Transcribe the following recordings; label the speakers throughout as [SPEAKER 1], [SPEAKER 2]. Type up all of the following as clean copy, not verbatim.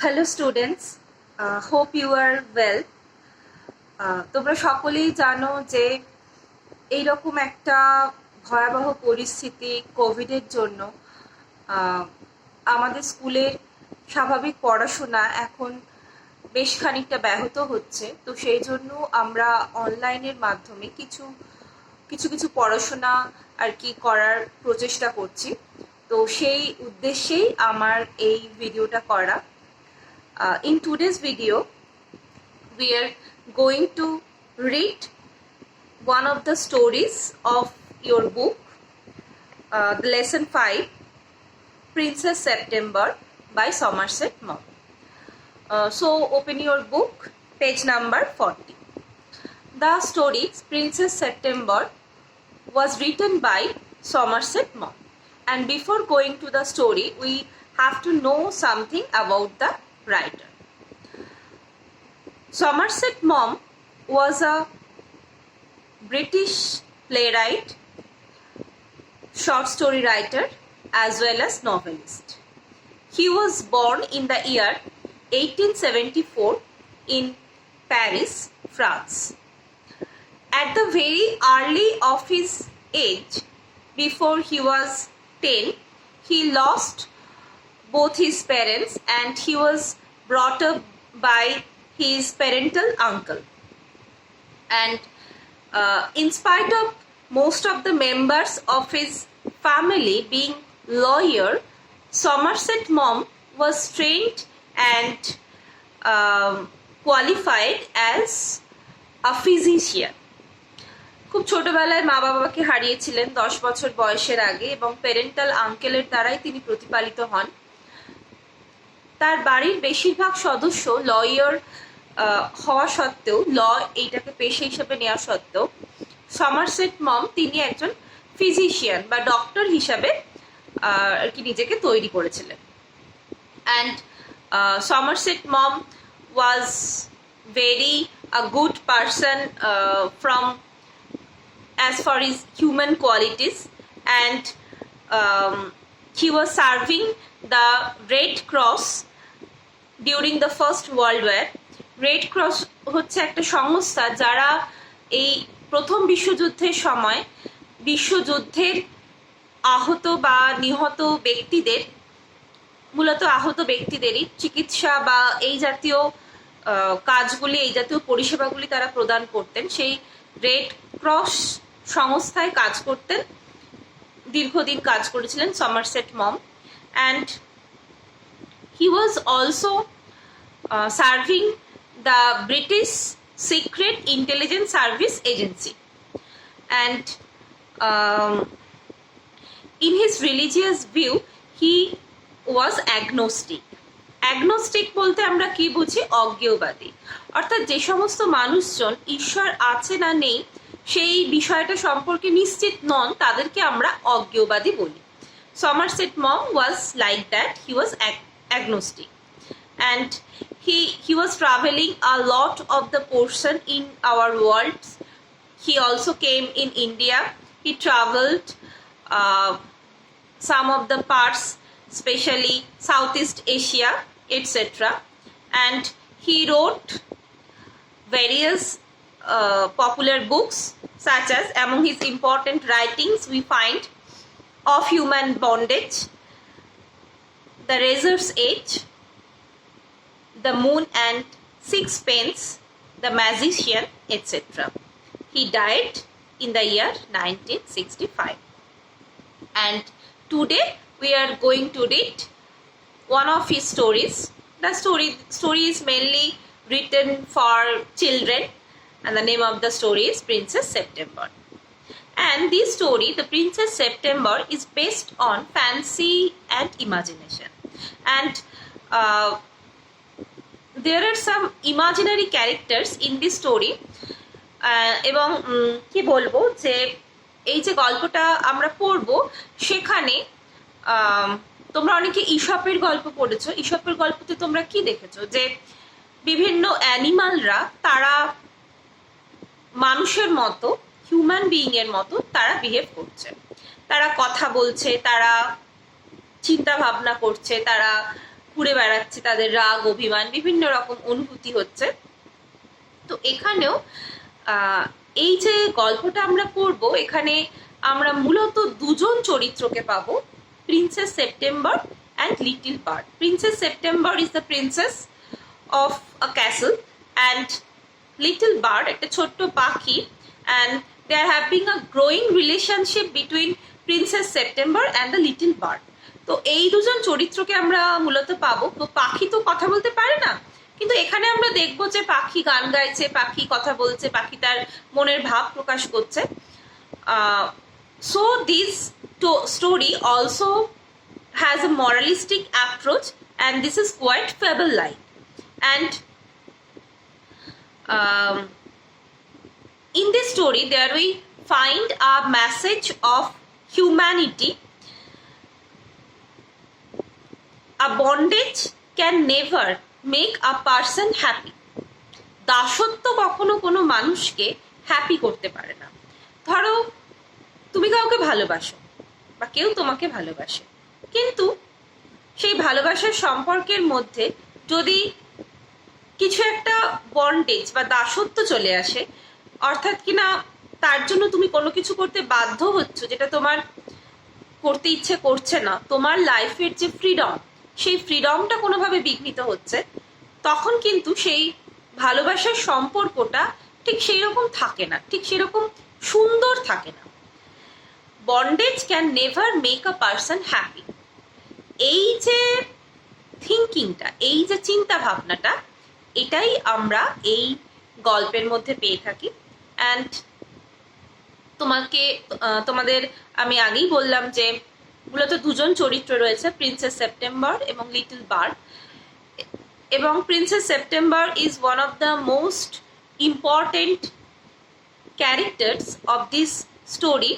[SPEAKER 1] Hello students, hope you are well. তোমরা সকলেই জানো যে এইরকম একটা ভয়াবহ পরিস্থিতি কোভিডের জন্য আমাদের স্কুলের স্বাভাবিক পড়াশোনা এখন বেশ খানিকটা ব্যাহত হচ্ছে। তো সেই জন্য আমরা অনলাইনের মাধ্যমে কিছু কিছু কিছু পড়াশোনা আর কি করার প্রচেষ্টা করছি। তো সেই উদ্দেশ্যেই আমার এই ভিডিওটা করা। In today's video, we are going to read one of the stories of your book, the lesson 5, Princess September by Somerset Maugham. So open your book, page number 40. The story Princess September was written by Somerset Maugham. And before going to the story, we have to know something about the writer. Somerset Maugham was a British playwright, short story writer, as well as novelist. He was born in the year 1874 in Paris, France. At the very early of his age, before he was 10, he lost both his parents and he was brought up by his parental uncle. And in spite of most of the members of his family being lawyer, Somerset Maugham was trained and qualified as a physician. খুব ছোটবেলায় মা বাবাকে হারিয়েছিলেন 10 বছর বয়সের আগে এবং parental আঙ্কেলের দ্বারাই তিনি প্রতিপালিত হন। তার বাড়ির বেশিরভাগ সদস্য লয়ার হওয়া সত্ত্বেও, এইটাকে পেশা হিসেবে নেওয়া সত্ত্বেও, সমারসেট মম তিনি একজন ফিজিশিয়ান বা ডক্টর হিসাবে আর কি নিজেকে তৈরি করেছিলেন। And Somerset Maugham was very a good person from as far as human qualities, and he was serving the Red Cross during the First World War. Red cross হচ্ছে একটা সংস্থা যারা এই প্রথম বিশ্বযুদ্ধের সময় বিশ্বযুদ্ধের আহত বা নিহত ব্যক্তিদের, মূলত আহত ব্যক্তিদেরই চিকিৎসা বা এই জাতীয় কাজগুলি, এই জাতীয় পরিষেবাগুলি তারা প্রদান করতেন। সেই রেড ক্রস সংস্থায় কাজ করতেন, দীর্ঘদিন কাজ করেছিলেন Somerset Maugham. And he was also serving the British Secret Intelligence Service Agency, and in his religious view he was agnostic. Agnostic বলতে আমরা কি বুঝি? অজ্ঞেয়বাদী। অর্থাৎ যে সমস্ত মানুষজন ঈশ্বর আছে না নেই সেই বিষয়টা সম্পর্কে নিশ্চিত নন, তাদেরকে আমরা অজ্ঞেয়বাদী বলি। Somerset Maugham was like that, he was agnostic. And he was traveling a lot of the portion in our world. He also came in India. He traveled some of the parts, especially Southeast Asia, etc. And he wrote various popular books, such as among his important writings we find Of Human Bondage, The Razor's Edge, The Moon and Sixpence, The Magician, etc. He died in the year 1965. And today we are going to read one of his stories. The story is mainly written for children, and the name of the story is Princess September. And this story, The Princess September, is based on fancy and imagination. And there are some imaginary characters in this story. এবং কি বলবো যে এই যে গল্পটা আমরা পড়বো সেখানে তোমরা অনেকে ঈশপের গল্প পড়েছো। ঈশপের গল্পতে তোমরা কি দেখেছো? যে বিভিন্ন অ্যানিমালরা তারা মানুষের মতো, হিউম্যান বিইং এর মতো তারা বিহেভ করছে, তারা কথা বলছে, তারা চিন্তা ভাবনা করছে, তারা ঘুরে বেড়াচ্ছে, তাদের রাগ অভিমান বিভিন্ন রকম অনুভূতি হচ্ছে। তো এখানেও এই যে গল্পটা আমরা পড়ব, এখানে আমরা মূলত দুজন চরিত্রকে পাবো, princess September and little bird. Princess September is the princess of a castle and little bird একটা ছোট্ট পাখি, and they are having a growing relationship between princess September and the little bird. তো এই দুজন চরিত্রকে আমরা মূলত পাবো। তো পাখি তো কথা বলতে পারে না, কিন্তু এখানে আমরা দেখবো যে পাখি গান গাইছে, পাখি কথা বলছে, পাখি তার মনের ভাব প্রকাশ করছে। So this story also has a moralistic approach, and this is quite fable-like. And in this story there we find a message of humanity. A bondage can never make a person happy. দাসত্ব কখনো কোনো মানুষকে happy করতে পারে না। ধরো তুমি কাউকে ভালোবাসো বা কেউ তোমাকে ভালোবাসে, কিন্তু সেই ভালোবাসার সম্পর্কের মধ্যে যদি কিছু একটা বন্ডেজ বা দাসত্ব চলে আসে, অর্থাৎ কিনা তার জন্য তুমি কোনো কিছু করতে বাধ্য হচ্ছ যেটা তোমার করতে ইচ্ছে করছে না, তোমার লাইফের যে ফ্রিডম, সেই ফ্রিডমটা কোনোভাবে বিঘ্নিত হচ্ছে, তখন কিন্তু সেই ভালোবাসার সম্পর্কটা ঠিক সেই রকম থাকে না, ঠিক সেরকম সুন্দর থাকে না। Bondage can never make a person happy. এই যে থিঙ্কিংটা, এই যে চিন্তা ভাবনাটা, এটাই আমরা এই গল্পের মধ্যে পেয়ে থাকি। অ্যান্ড তোমাদের আমি আগেই বললাম যে মূলত দুজন চরিত্র রয়েছে, প্রিন্সেস সেপ্টেম্বর এবং লিটল বার্ড। এবং princess September is one of the most important characters of this story,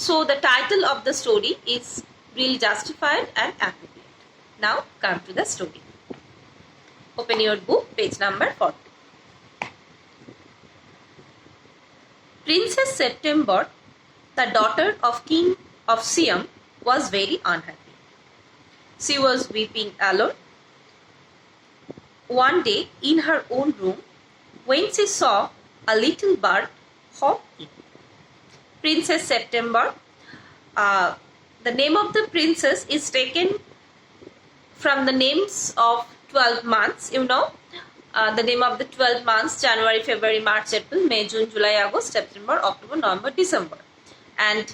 [SPEAKER 1] so the title of the story is really justified and appropriate. Now come to the story. Open your book, page number 40. Princess September, the daughter of King of Siam, was very unhappy. She was weeping alone one day in her own room when she saw a little bird hop in. Princess September, the name of the princess is taken from the names of 12 months, you know, the name of the 12 months: January, February, March, April, May, June, July, August, September, October, November, December. And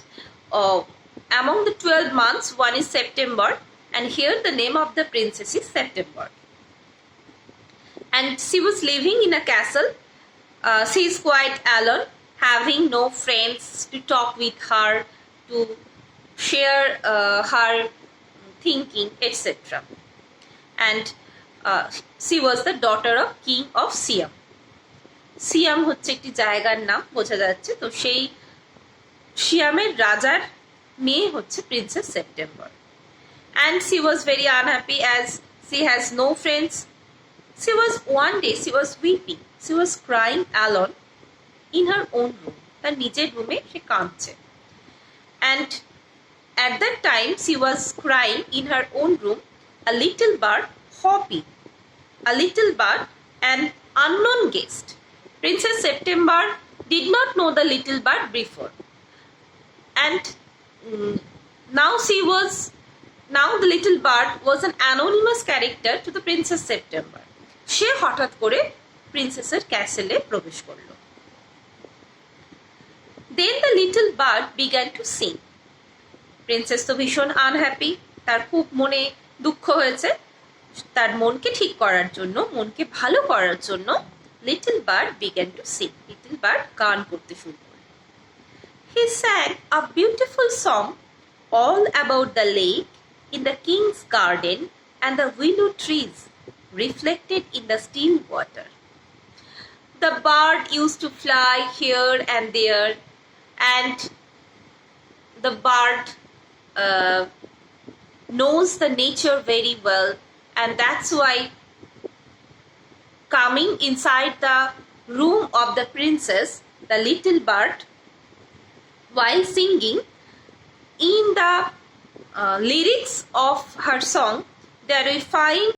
[SPEAKER 1] among the 12 months, one is September, and here the name of the princess is September. And she was living in a castle. She is quite alone, having no friends to talk with her, to share her thinking, etc. And she was the daughter of King of Siam. Siam হচ্ছে একটি জায়গার নাম, বোঝা যাচ্ছে। তো সেই সিয়ামের রাজার মেয়ে হচ্ছে princess September. And she was very unhappy as she has no friends. One day she was weeping. She was crying alone in her own room. তার নিজের রুমে সে কাঁদছে। And at that time she was crying in her own room, a little bird hopping. A little bird, an unknown guest. Princess September did not know the little bird before. And now the little bird was an anonymous character to the Princess September. সে হঠাৎ করে প্রিন্সেসের ক্যাসেলে প্রবেশ করলো। Then the little bird began to sing. Princess তো ভীষণ unhappy, তার খুব মনে দুঃখ হয়েছে। তার মনকে ঠিক করার জন্য, মনকে ভালো করার জন্য little bird began to sing. Little bird গান করতে শুরু করল। He sang a beautiful song all about the lake in the king's garden and the willow trees reflected in the still water. The bird used to fly here and there, and the bird knows the nature very well, and that's why coming inside the room of the princess, the little bird, while singing, in the lyrics of her song, there we find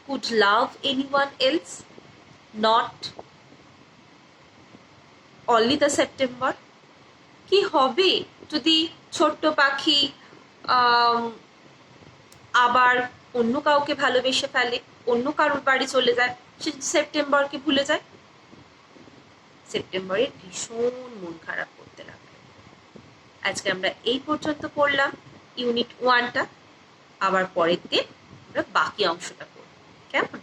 [SPEAKER 1] could love anyone else, not only the September? কি হবে যদি ছোট্ট পাখি আবার অন্য কাউকে ভালোবেসে ফেলে, অন্য কারোর বাড়ি চলে যায়, সে সেপ্টেম্বরকে ভুলে যায়? সেপ্টেম্বরের ভীষণ মন খারাপ করতে লাগলো। আজকে আমরা এই পর্যন্ত পড়লাম ইউনিট 1টা, আবার পরের দিন আমরা বাকি অংশটা পড়ব। কেমন?